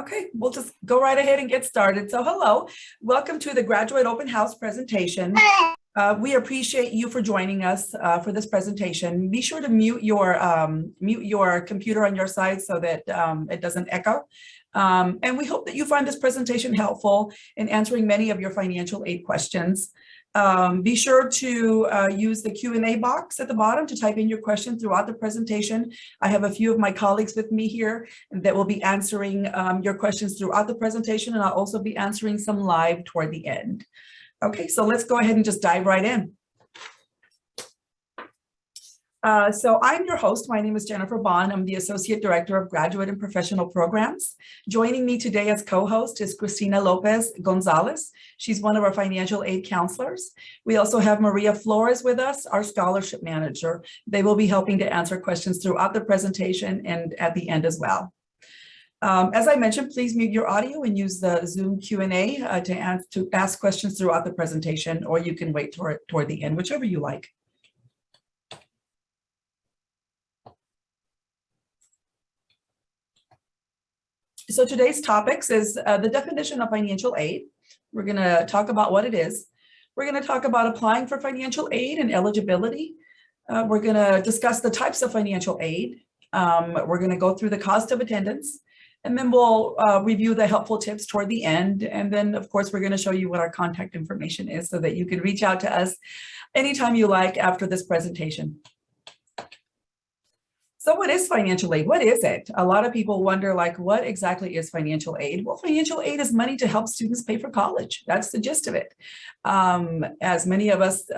Okay, we'll just go right ahead and get started. So hello, welcome to the Graduate Open House presentation. We appreciate you for joining us for this presentation. Be sure to mute your computer on your side so that it doesn't echo. And we hope that you find this presentation helpful in answering many of your financial aid questions. Be sure to use the Q&A box at the bottom to type in your question throughout the presentation. I have a few of my colleagues with me here that will be answering your questions throughout the presentation, and I'll also be answering some live toward the end. Okay, so let's go ahead and just dive right in. So I'm your host. My name is Jennifer Bond. I'm the Associate Director of Graduate and Professional Programs. Joining me today as co-host is Cristina Lopez Gonzalez. She's one of our financial aid counselors. We also have Maria Flores with us, our scholarship manager. They will be helping to answer questions throughout the presentation and at the end as well. As I mentioned, please mute your audio and use the Zoom Q&A to ask questions throughout the presentation, or you can wait toward the end, whichever you like. So today's topics is the definition of financial aid. We're going to talk about what it is. We're going to talk about applying for financial aid and eligibility. We're going to discuss the types of financial aid. We're going to go through the cost of attendance, and then we'll review the helpful tips toward the end. And then, of course, we're going to show you what our contact information is so that you can reach out to us anytime you like after this presentation. So what is financial aid? What is it? A lot of people wonder, like, what exactly is financial aid? Well, financial aid is money to help students pay for college. That's the gist of it. As many of us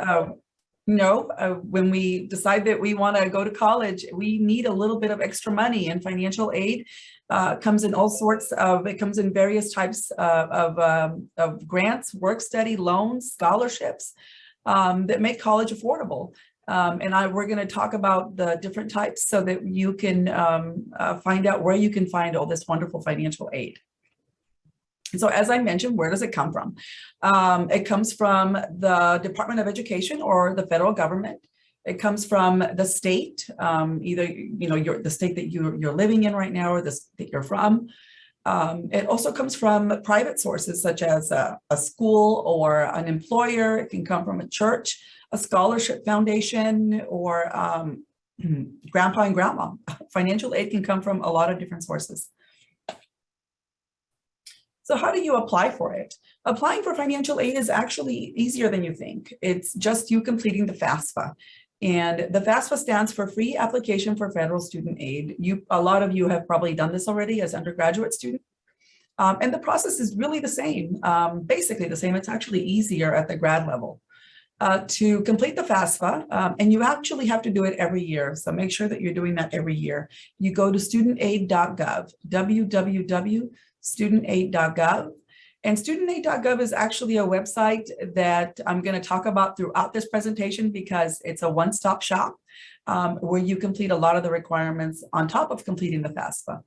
know, when we decide that we want to go to college, we need a little bit of extra money, and financial aid comes in all sorts of, it comes in various types of grants, work study, loans, scholarships that make college affordable. We're going to talk about the different types so that you can find out where you can find all this wonderful financial aid. So as I mentioned, where does it come from? It comes from the Department of Education or the federal government. It comes from the state, either the state that you're living in right now or the state that you're from. It also comes from private sources such as a school or an employer. It can come from a church, a scholarship foundation, or grandpa and grandma. Financial aid can come from a lot of different sources. So how do you apply for it? Applying for financial aid is actually easier than you think. It's just you completing the FAFSA. And the FAFSA stands for Free Application for Federal Student Aid. A lot of you have probably done this already as undergraduate students. And the process is really the same, basically the same. It's actually easier at the grad level. To complete the FAFSA, and you actually have to do it every year. So make sure that you're doing that every year. You go to studentaid.gov, www.studentaid.gov. And studentaid.gov is actually a website that I'm going to talk about throughout this presentation because it's a one-stop shop where you complete a lot of the requirements on top of completing the FAFSA.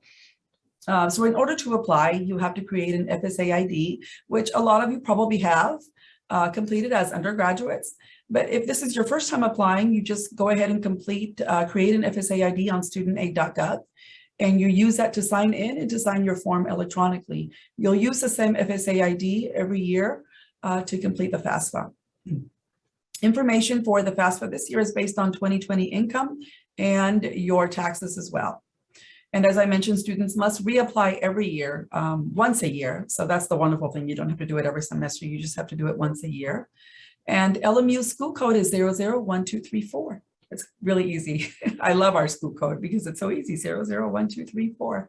So in order to apply, you have to create an FSA ID, which a lot of you probably have completed as undergraduates. But if this is your first time applying, you just go ahead and create an FSA ID on studentaid.gov. And you use that to sign in and to sign your form electronically. You'll use the same FSA ID every year to complete the FAFSA. Information for the FAFSA this year is based on 2020 income and your taxes as well. And as I mentioned, students must reapply every year, once a year. So that's the wonderful thing. You don't have to do it every semester. You just have to do it once a year. And LMU school code is 001234. It's really easy. I love our school code because it's so easy, 001234.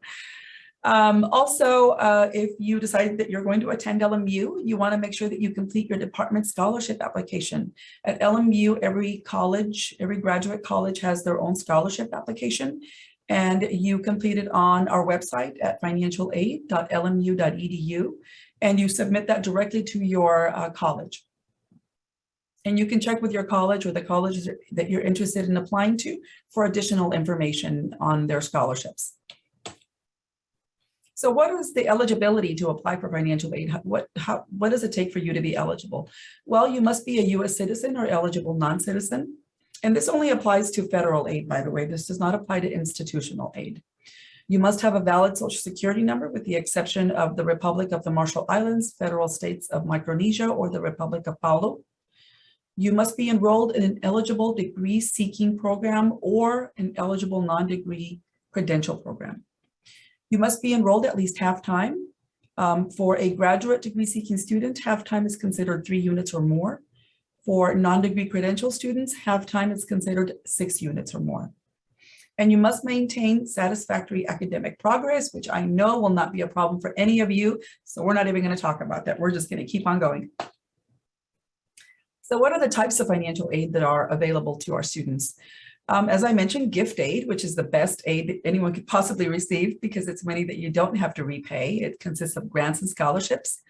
Also, if you decide that you're going to attend LMU, you want to make sure that you complete your department scholarship application. At LMU, every graduate college has their own scholarship application, and you complete it on our website at financialaid.lmu.edu, and you submit that directly to your college. And you can check with your college or the colleges that you're interested in applying to for additional information on their scholarships. So what is the eligibility to apply for financial aid? What does it take for you to be eligible? Well, you must be a U.S. citizen or eligible non-citizen. And this only applies to federal aid, by the way. This does not apply to institutional aid. You must have a valid Social Security number with the exception of the Republic of the Marshall Islands, Federal States of Micronesia, or the Republic of Palau. You must be enrolled in an eligible degree-seeking program or an eligible non-degree credential program. You must be enrolled at least half-time. For a graduate degree-seeking student, half-time is considered 3 units or more. For non-degree credential students, half-time is considered 6 units or more. And you must maintain satisfactory academic progress, which I know will not be a problem for any of you. So we're not even going to talk about that. We're just going to keep on going. So what are the types of financial aid that are available to our students? As I mentioned, gift aid, which is the best aid that anyone could possibly receive because it's money that you don't have to repay. It consists of grants and scholarships.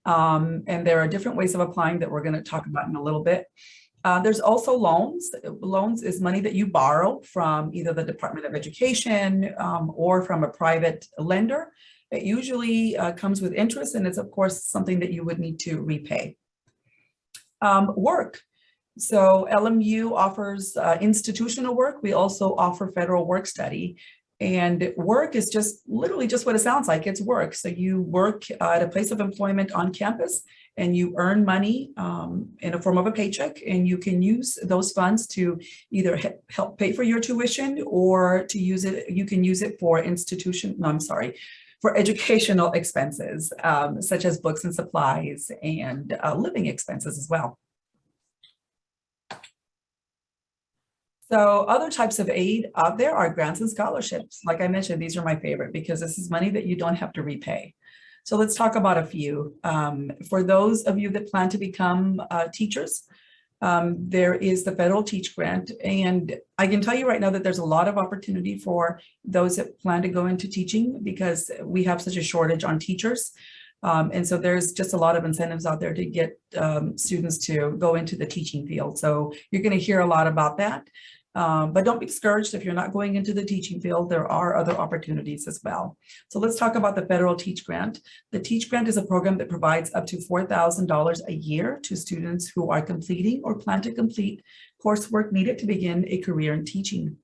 And there are different ways of applying that we're going to talk about in a little bit. There's also loans. Loans is money that you borrow from either the Department of Education or from a private lender. It usually comes with interest, and it's of course something that you would need to repay. Work. So LMU offers institutional work. We also offer federal work study. And work is just literally just what it sounds like. It's work. So you work at a place of employment on campus and you earn money in a form of a paycheck, and you can use those funds to either help pay for your tuition or to use it. You can use it for for educational expenses, such as books and supplies and living expenses as well. So other types of aid out there are grants and scholarships. Like I mentioned, these are my favorite because this is money that you don't have to repay. So let's talk about a few. For those of you that plan to become teachers, there is the federal Teach Grant. And I can tell you right now that there's a lot of opportunity for those that plan to go into teaching because we have such a shortage on teachers. And so there's just a lot of incentives out there to get students to go into the teaching field. So you're going to hear a lot about that. But don't be discouraged if you're not going into the teaching field. There are other opportunities as well. So let's talk about the federal Teach Grant. The Teach Grant is a program that provides up to $4,000 a year to students who are completing or plan to complete coursework needed to begin a career in teaching.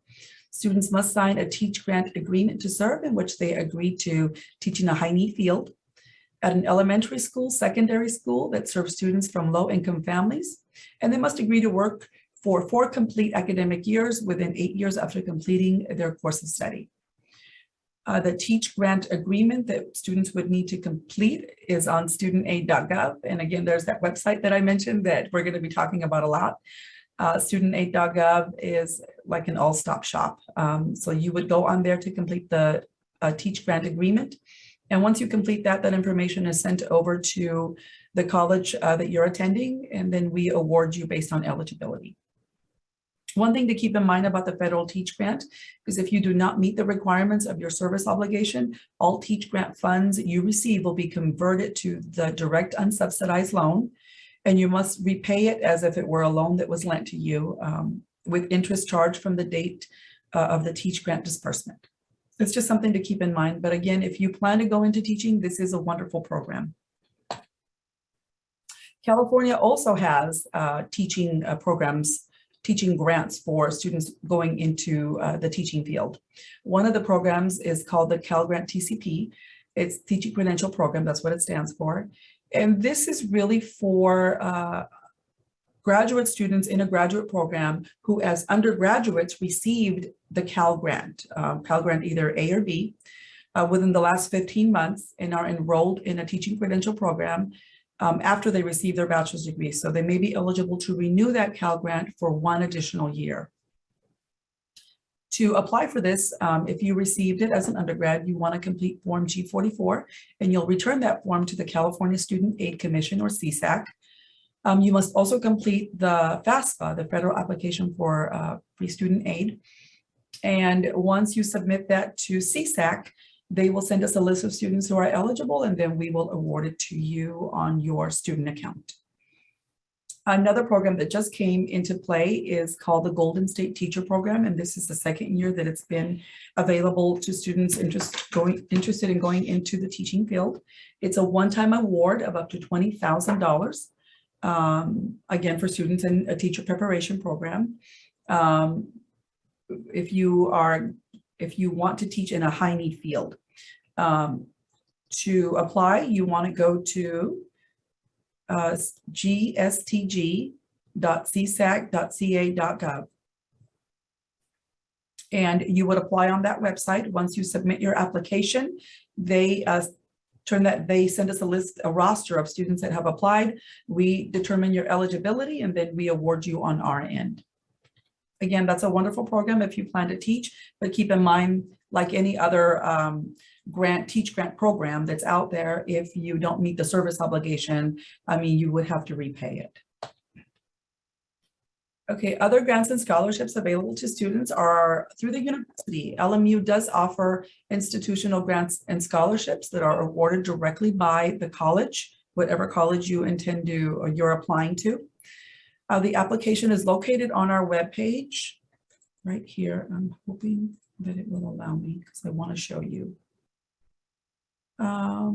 Students must sign a Teach Grant agreement to serve in which they agree to teach in a high-need field at an elementary school, secondary school that serves students from low-income families, and they must agree to work for 4 complete academic years within 8 years after completing their course of study. The Teach Grant agreement that students would need to complete is on studentaid.gov. And again, there's that website that I mentioned that we're going to be talking about a lot. Studentaid.gov is like an all-stop shop. So you would go on there to complete the Teach Grant agreement. And once you complete that, that information is sent over to the college that you're attending, and then we award you based on eligibility. One thing to keep in mind about the federal Teach Grant is if you do not meet the requirements of your service obligation, all Teach Grant funds you receive will be converted to the direct unsubsidized loan, and you must repay it as if it were a loan that was lent to you with interest charged from the date of the Teach Grant disbursement. It's just something to keep in mind. But again, if you plan to go into teaching, this is a wonderful program. California also has teaching programs, teaching grants for students going into the teaching field. One of the programs is called the Cal Grant TCP. It's Teaching Credential Program, that's what it stands for. And this is really for graduate students in a graduate program who as undergraduates received the Cal Grant either A or B, within the last 15 months and are enrolled in a teaching credential program after they receive their bachelor's degree. So they may be eligible to renew that Cal Grant for 1 additional year. To apply for this, if you received it as an undergrad, you want to complete Form G44, and you'll return that form to the California Student Aid Commission, or CSAC. You must also complete the FAFSA, the Federal Application for Free Student Aid. And once you submit that to CSAC, they will send us a list of students who are eligible, and then we will award it to you on your student account. Another program that just came into play is called the Golden State Teacher Program, and this is the 2nd year that it's been available to students interested in going into the teaching field. It's a one-time award of up to $20,000. Again, for students in a teacher preparation program. If you are if you want to teach in a high need field. To apply, you want to go to gstg.csac.ca.gov. And you would apply on that website. Once you submit your application, they send us a roster of students that have applied. We determine your eligibility, and then we award you on our end. Again, that's a wonderful program if you plan to teach, but keep in mind, like any other grant program that's out there, if you don't meet the service obligation, you would have to repay it. Okay, other grants and scholarships available to students are through the university. LMU does offer institutional grants and scholarships that are awarded directly by the college, whatever college you intend to or you're applying to. The application is located on our webpage right here. I'm hoping that it will allow me because I want to show you. Are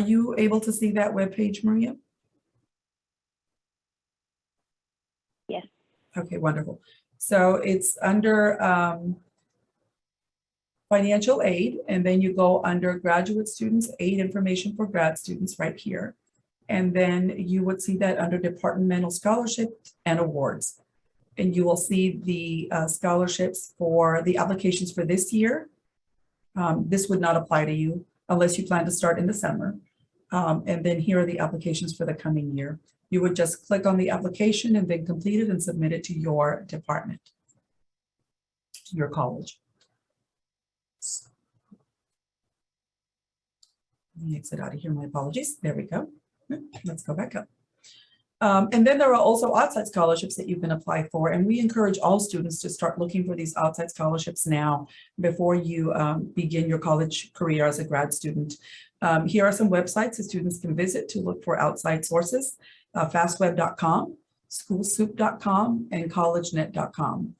you able to see that webpage, Maria? Yes. Okay, wonderful. So it's under financial aid, and then you go under graduate students, aid information for grad students right here. And then you would see that under departmental scholarships and awards. And you will see the scholarships for the applications for this year. This would not apply to you unless you plan to start in the summer. And then here are the applications for the coming year. You would just click on the application and then complete it and submit it to your department, to your college. Let me exit out of here, my apologies. There we go. Let's go back up. And then there are also outside scholarships that you can apply for. And we encourage all students to start looking for these outside scholarships now before you begin your college career as a grad student. Here are some websites that students can visit to look for outside sources: fastweb.com, schoolsoup.com, and collegenet.com.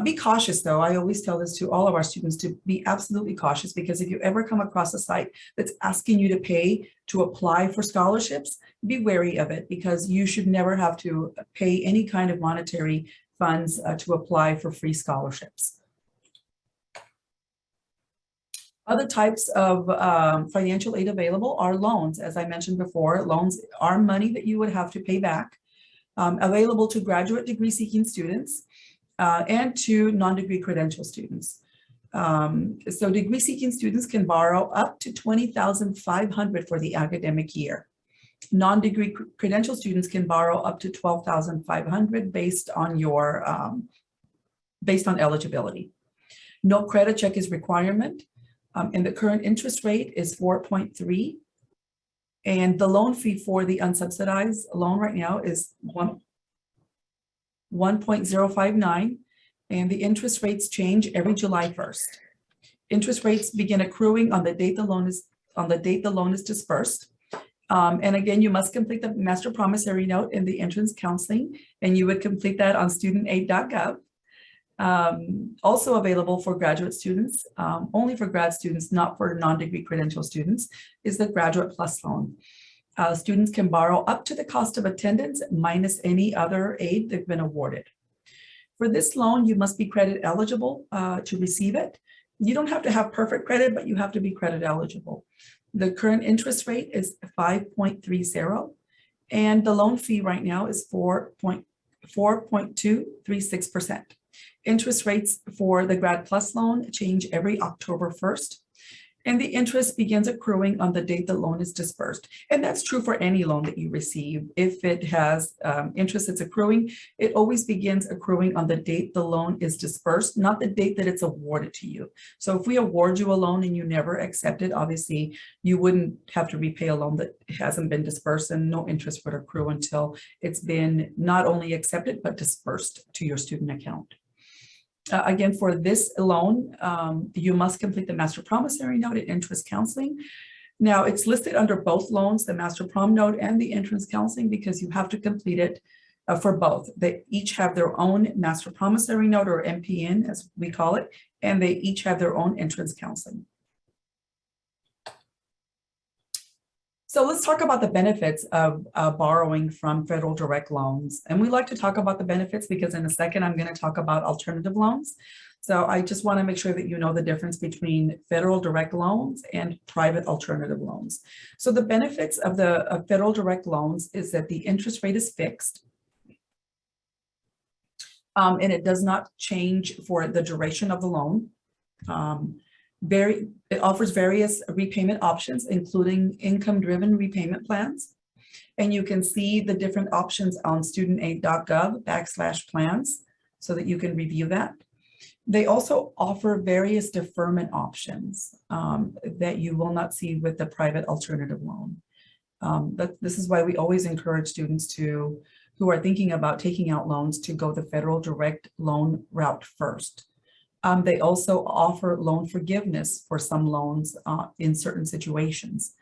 Be cautious though. I always tell this to all of our students to be absolutely cautious, because if you ever come across a site that's asking you to pay to apply for scholarships, be wary of it, because you should never have to pay any kind of monetary funds to apply for free scholarships. Other types of financial aid available are loans. As I mentioned before, loans are money that you would have to pay back, available to graduate degree seeking students and to non-degree credential students. So degree seeking students can borrow up to $20,500 for the academic year. Non-degree credential students can borrow up to $12,500 based on your based on eligibility. No credit check is requirement. And the current interest rate is 4.3. And the loan fee for the unsubsidized loan right now is 1.059. And the interest rates change every July 1st. Interest rates begin accruing on the date the loan is dispersed. And again, you must complete the master promissory note in the entrance counseling, and you would complete that on studentaid.gov. Also available for graduate students, only for grad students, not for non-degree credential students, is the Graduate Plus loan. Students can borrow up to the cost of attendance minus any other aid they've been awarded. For this loan, you must be credit eligible to receive it. You don't have to have perfect credit, but you have to be credit eligible. The current interest rate is 5.30, and the loan fee right now is 4.236%. Interest rates for the Grad Plus loan change every October 1st, and the interest begins accruing on the date the loan is dispersed. And that's true for any loan that you receive. If it has interest that's accruing, it always begins accruing on the date the loan is dispersed, not the date that it's awarded to you. So if we award you a loan and you never accept it, obviously you wouldn't have to repay a loan that hasn't been dispersed, and no interest would accrue until it's been not only accepted, but dispersed to your student account. Again, for this loan, you must complete the master promissory note and entrance counseling. Now, it's listed under both loans, the master prom note and the entrance counseling, because you have to complete it for both. They each have their own master promissory note, or MPN as we call it, and they each have their own entrance counseling. So let's talk about the benefits of borrowing from federal direct loans. And we like to talk about the benefits because in a second, I'm going to talk about alternative loans. So I just want to make sure that you know the difference between federal direct loans and private alternative loans. So the benefits of the federal direct loans is that the interest rate is fixed. And it does not change for the duration of the loan. It offers various repayment options, including income-driven repayment plans. And you can see the different options on studentaid.gov/plans so that you can review that. They also offer various deferment options that you will not see with the private alternative loan. But this is why we always encourage students who are thinking about taking out loans to go the federal direct loan route first. They also offer loan forgiveness for some loans in certain situations.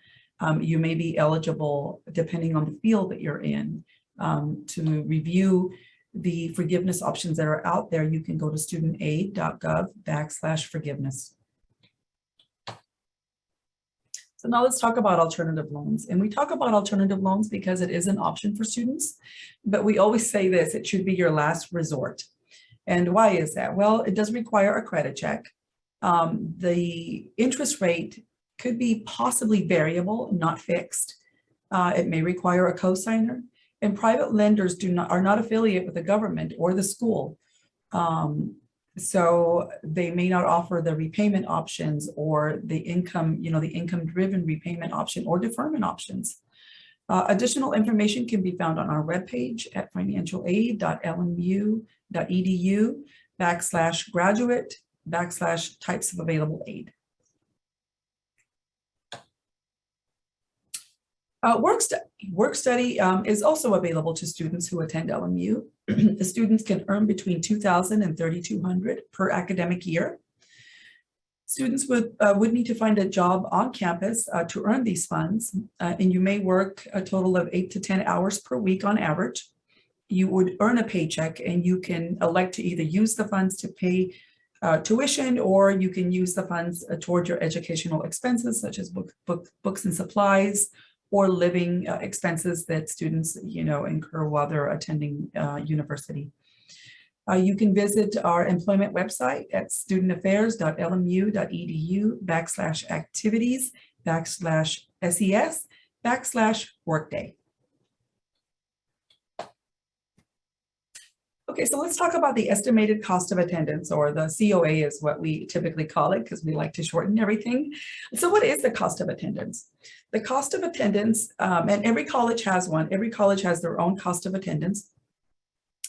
You may be eligible, depending on the field that you're in, to review the forgiveness options that are out there. You can go to studentaid.gov/forgiveness. So now let's talk about alternative loans. And we talk about alternative loans because it is an option for students, but we always say this, it should be your last resort. And why is that? Well, it does require a credit check. The interest rate could be possibly variable, not fixed. It may require a cosigner, and private lenders are not affiliated with the government or the school. So they may not offer the repayment options or the income-driven repayment option or deferment options. Additional information can be found on our webpage at financialaid.lmu.edu/graduate/types of available aid. Work study is also available to students who attend LMU. The students can earn between $2,000 and $3,200 per academic year. Students would need to find a job on campus to earn these funds, and you may work a total of 8 to 10 hours per week on average. You would earn a paycheck, and you can elect to either use the funds to pay tuition, or you can use the funds toward your educational expenses, such as books and supplies, or living expenses that students, incur while they're attending university. You can visit our employment website at studentAffairs.lmu.edu/activities/SES/workday. Okay, so let's talk about the estimated cost of attendance, or the COA is what we typically call it because we like to shorten everything. So what is the cost of attendance? The cost of attendance, and every college has one, every college has their own cost of attendance.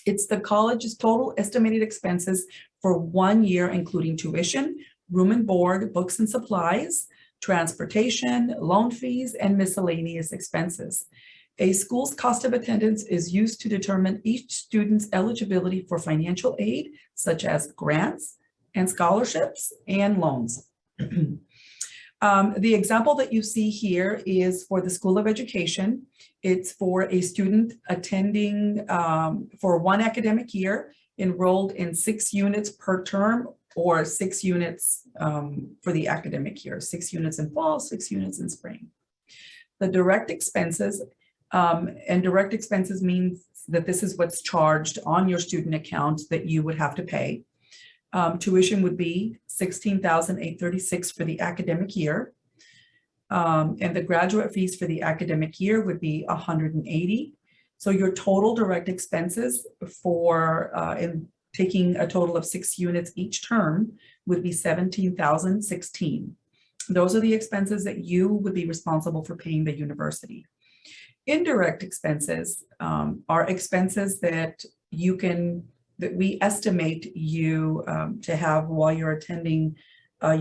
It's the college's total estimated expenses for 1 year, including tuition, room and board, books and supplies, transportation, loan fees, and miscellaneous expenses. A school's cost of attendance is used to determine each student's eligibility for financial aid, such as grants and scholarships and loans. The example that you see here is for the School of Education. It's for a student attending for 1 academic year, enrolled in 6 units per term, or 6 units for the academic year, 6 units in fall, 6 units in spring. The direct expenses, and direct expenses means that this is what's charged on your student account that you would have to pay. Tuition would be $16,836 for the academic year. And the graduate fees for the academic year would be $180. So your total direct expenses for in taking a total of 6 units each term would be $17,016. Those are the expenses that you would be responsible for paying the university. Indirect expenses are expenses that we estimate you to have while you're attending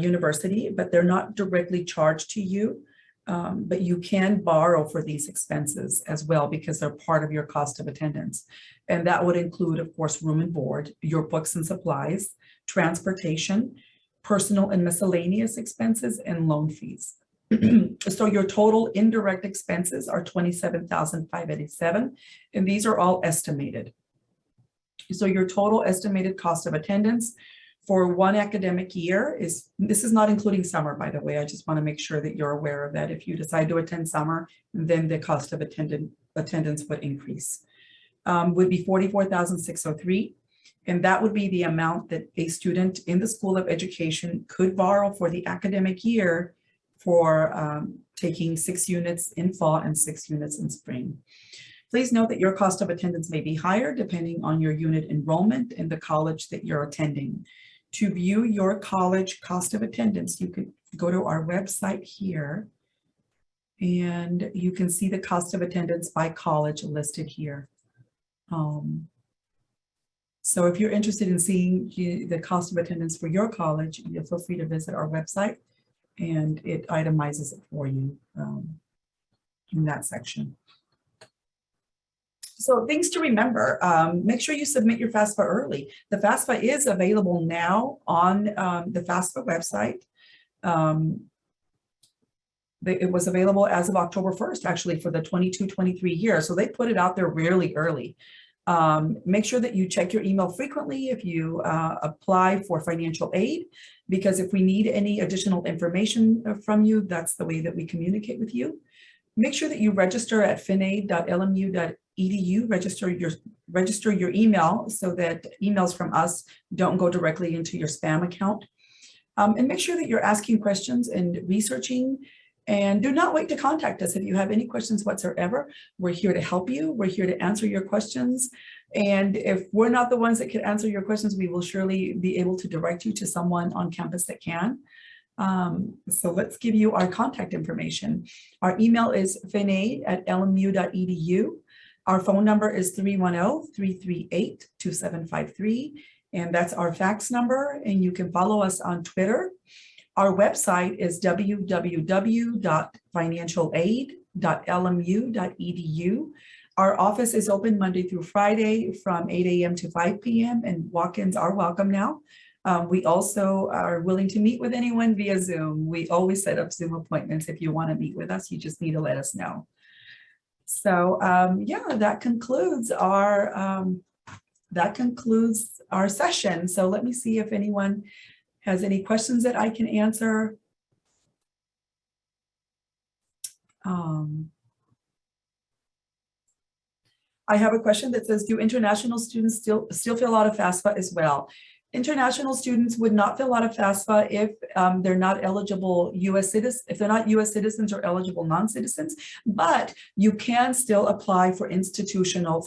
university, but they're not directly charged to you, but you can borrow for these expenses as well because they're part of your cost of attendance. And that would include, of course, room and board, your books and supplies, transportation, personal and miscellaneous expenses, and loan fees. So your total indirect expenses are $27,587, and these are all estimated. So your total estimated cost of attendance for one academic year this is not including summer, by the way. I just want to make sure that you're aware of that. If you decide to attend summer, then the cost of attendance would increase. Would be $44,603. And that would be the amount that a student in the School of Education could borrow for the academic year for taking 6 units in fall and 6 units in spring. Please note that your cost of attendance may be higher depending on your unit enrollment in the college that you're attending. To view your college cost of attendance, you can go to our website here and you can see the cost of attendance by college listed here. So if you're interested in seeing the cost of attendance for your college, you feel free to visit our website and it itemizes it for you in that section. So things to remember, make sure you submit your FAFSA early. The FAFSA is available now on the FAFSA website. It was available as of October 1st, actually, for the 22-23 year. So they put it out there really early. Make sure that you check your email frequently if you apply for financial aid, because if we need any additional information from you, that's the way that we communicate with you. Make sure that you register at finaid.lmu.edu, register your email so that emails from us don't go directly into your spam account. And make sure that you're asking questions and researching. And do not wait to contact us if you have any questions whatsoever. We're here to help you. We're here to answer your questions. And if we're not the ones that can answer your questions, we will surely be able to direct you to someone on campus that can. So let's give you our contact information. Our email is finaid@lmu.edu. Our phone number is 310-338-2753. And that's our fax number. And you can follow us on Twitter. Our website is www.financialaid.lmu.edu. Our office is open Monday through Friday from 8 a.m. to 5 p.m. and walk-ins are welcome now. We also are willing to meet with anyone via Zoom. We always set up Zoom appointments. If you want to meet with us, you just need to let us know. So yeah, that concludes our session. So let me see if anyone has any questions that I can answer. I have a question that says, do international students still fill out a FAFSA as well? International students would not fill out a FAFSA if they're not eligible U.S. citizens, if they're not U.S. citizens or eligible non-citizens, but you can still apply for institutional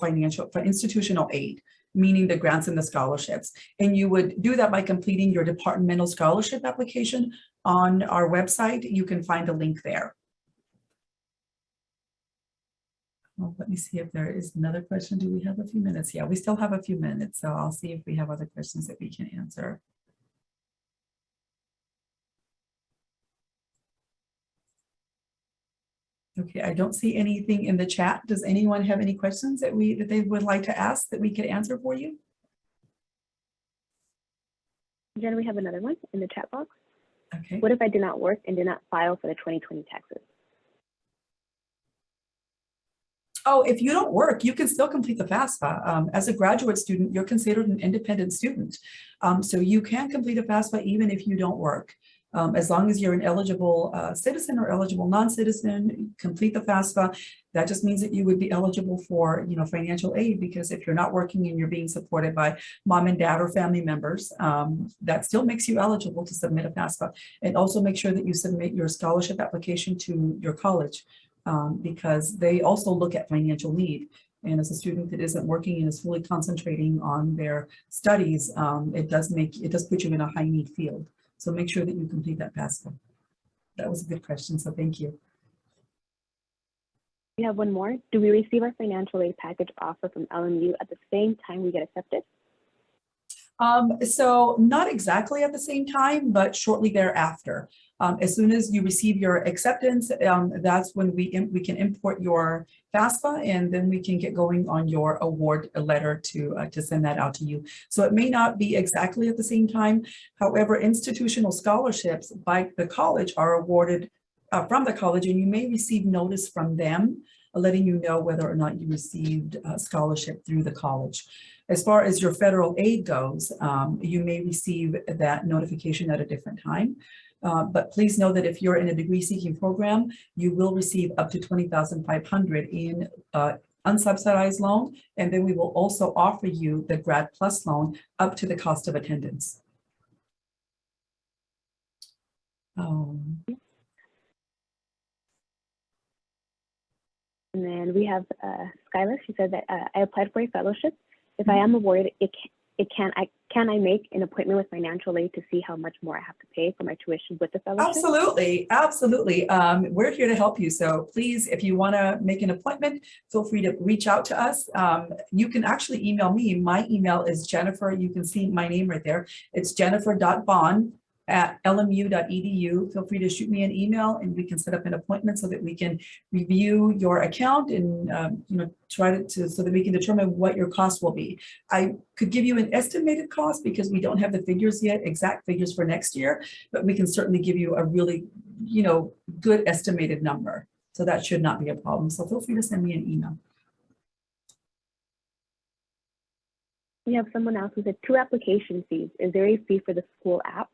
aid, meaning the grants and the scholarships. And you would do that by completing your departmental scholarship application on our website. You can find a link there. Well, let me see if there is another question. Do we have a few minutes? Yeah, we still have a few minutes. So I'll see if we have other questions that we can answer. Okay, I don't see anything in the chat. Does anyone have any questions that they would like to ask that we could answer for you? Jen, we have another one in the chat box. Okay. What if I did not work and did not file for the 2020 taxes? Oh, if you don't work, you can still complete the FAFSA. As a graduate student, you're considered an independent student. So you can complete a FAFSA even if you don't work. As long as you're an eligible citizen or eligible non-citizen, complete the FAFSA. That just means that you would be eligible for, financial aid, because if you're not working and you're being supported by mom and dad or family members, that still makes you eligible to submit a FAFSA. And also make sure that you submit your scholarship application to your college, because they also look at financial need. And as a student that isn't working and is fully concentrating on their studies, it does put you in a high need field. So make sure that you complete that FAFSA. That was a good question, so thank you. We have one more. Do we receive our financial aid package offer from LMU at the same time we get accepted? So not exactly at the same time, but shortly thereafter. As soon as you receive your acceptance, that's when we can import your FAFSA, and then we can get going on your award letter to send that out to you. So it may not be exactly at the same time. However, institutional scholarships by the college are awarded from the college, and you may receive notice from them letting you know whether or not you received a scholarship through the college. As far as your federal aid goes, you may receive that notification at a different time. But please know that if you're in a degree seeking program, you will receive up to $20,500 in unsubsidized loan. And then we will also offer you the Grad Plus loan up to the cost of attendance. And then we have Skylar. She said that I applied for a fellowship. If I am awarded, can I make an appointment with financial aid to see how much more I have to pay for my tuition with the fellowship? Absolutely, absolutely. We're here to help you. So please, if you want to make an appointment, feel free to reach out to us. You can actually email me. My email is Jennifer. You can see my name right there. It's jennifer.bond@lmu.edu. Feel free to shoot me an email and we can set up an appointment so that we can review your account and try to so that we can determine what your cost will be. I could give you an estimated cost because we don't have the figures yet, exact figures for next year, but we can certainly give you a really good estimated number. So that should not be a problem. So feel free to send me an email. We have someone else who said 2 application fees. Is there a fee for the school app?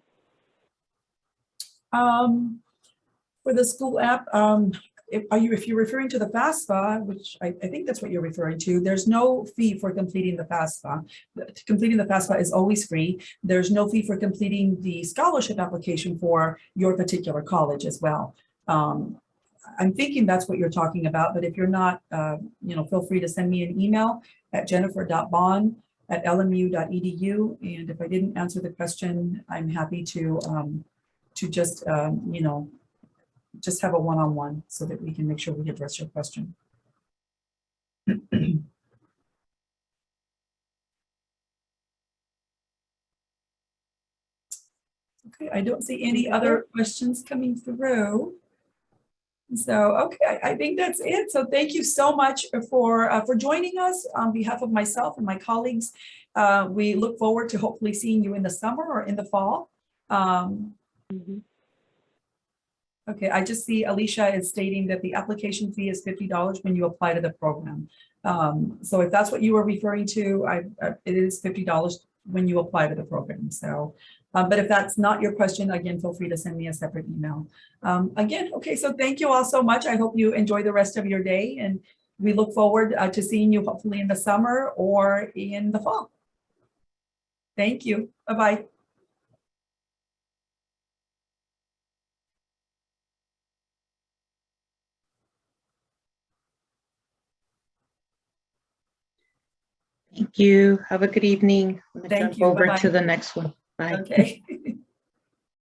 For the school app, if you're referring to the FAFSA, which I think that's what you're referring to, there's no fee for completing the FAFSA. Completing the FAFSA is always free. There's no fee for completing the scholarship application for your particular college as well. I'm thinking that's what you're talking about, but if you're not, feel free to send me an email at jennifer.bond@lmu.edu. And if I didn't answer the question, I'm happy to just, just have a one-on-one so that we can make sure we address your question. Okay, I don't see any other questions coming through. So, okay, I think that's it. So thank you so much for joining us on behalf of myself and my colleagues. We look forward to hopefully seeing you in the summer or in the fall. Okay, I just see Alicia is stating that the application fee is $50 when you apply to the program. So if that's what you were referring to, it is $50 when you apply to the program. So, but if that's not your question, again, feel free to send me a separate email. Again, okay, so thank you all so much. I hope you enjoy the rest of your day, and we look forward to seeing you hopefully in the summer or in the fall. Thank you. Bye-bye. Thank you. Have a good evening. I'm going to Thank jump you. over Bye-bye. to the next one. Bye. Okay.